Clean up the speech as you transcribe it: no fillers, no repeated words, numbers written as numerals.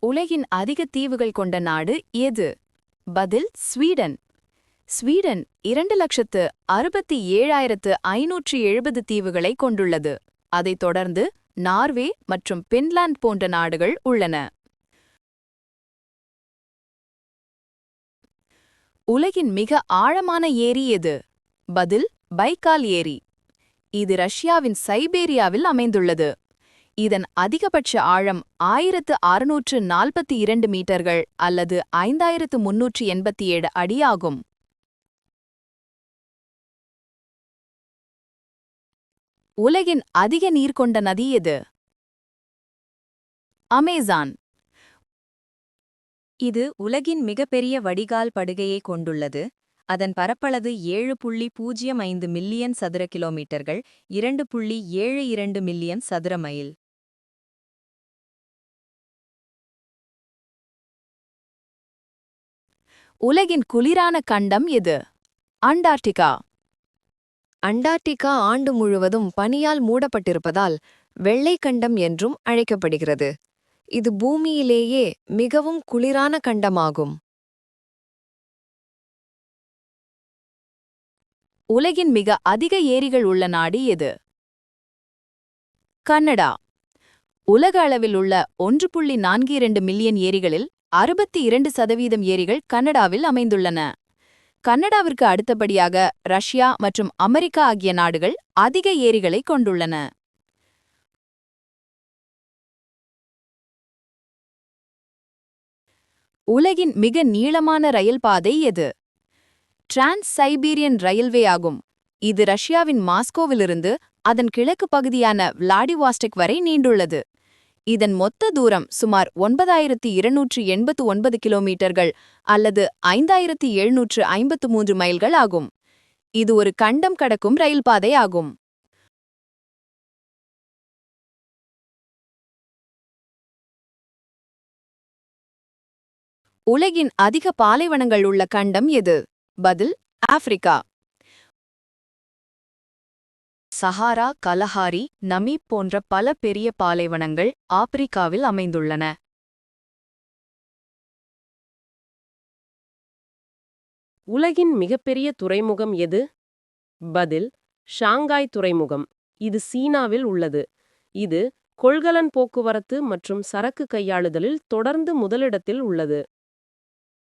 உலகின் அதிக தீவுகள் கொண்ட நாடு எது? பதில் ஸ்வீடன். ஸ்வீடன் 2,67,570 தீவுகளை கொண்டுள்ளது. அதைத் தொடர்ந்து நார்வே மற்றும் பின்லாந்து போன்ற நாடுகள் உள்ளன. உலகின் மிக ஆழமான ஏரி எது? பதில் பைக்கால் ஏரி. இது ரஷ்யாவின் சைபேரியாவில் அமைந்துள்ளது. இதன் அதிகபட்ச ஆழம் 1642 மீட்டர்கள் அல்லது 5387 அடி ஆகும். உலகின் அதிக நீர் கொண்ட நதி எது? அமேசான். இது உலகின் மிகப்பெரிய வடிகால் படுகையை கொண்டுள்ளது. அதன் பரப்பளவு 7.05 மில்லியன் சதுர கிலோமீட்டர்கள், 2.72 மில்லியன் சதுர மைல். உலகின் குளிரான கண்டம் எது? அண்டார்டிகா. அண்டார்டிகா ஆண்டு முழுவதும் பனியால் மூடப்பட்டிருப்பதால் வெள்ளை கண்டம் என்றும் அழைக்கப்படுகிறது. இது பூமியிலேயே மிகவும் குளிரான கண்டமாகும். உலகின் மிக அதிக ஏரிகள் உள்ள நாடு எது? கனடா. உலக அளவில் உள்ள 1.42 மில்லியன் ஏரிகளில் 62% ஏரிகள் கனடாவில் அமைந்துள்ளன. கனடாவிற்கு அடுத்தபடியாக ரஷ்யா மற்றும் அமெரிக்கா ஆகிய நாடுகள் அதிக ஏரிகளை கொண்டுள்ளன. உலகின் மிக நீளமான ரயில் பாதை எது? டிரான்ஸ் சைபீரியன் ரயில்வே ஆகும். இது ரஷ்யாவின் மாஸ்கோவிலிருந்து அதன் கிழக்கு பகுதியான விளாடிவாஸ்டக் வரை நீண்டுள்ளது. இதன் மொத்த தூரம் சுமார் 9289 கிலோமீட்டர்கள் அல்லது 5753 மைல்கள் ஆகும். இது ஒரு கண்டம் கடக்கும் ரயில் பாதை ஆகும். உலகின் அதிக பாலைவனங்கள் உள்ள கண்டம் எது? பதில் ஆப்பிரிக்கா. சஹாரா, கலஹாரி, நமீப் போன்ற பல பெரிய பாலைவனங்கள் ஆப்பிரிக்காவில் அமைந்துள்ளன. உலகின் மிகப்பெரிய துறைமுகம் எது? பதில் ஷாங்காய் துறைமுகம். இது சீனாவில் உள்ளது. இது கொள்கலன் போக்குவரத்து மற்றும் சரக்கு கையாளுதலில் தொடர்ந்து முதலிடத்தில் உள்ளது.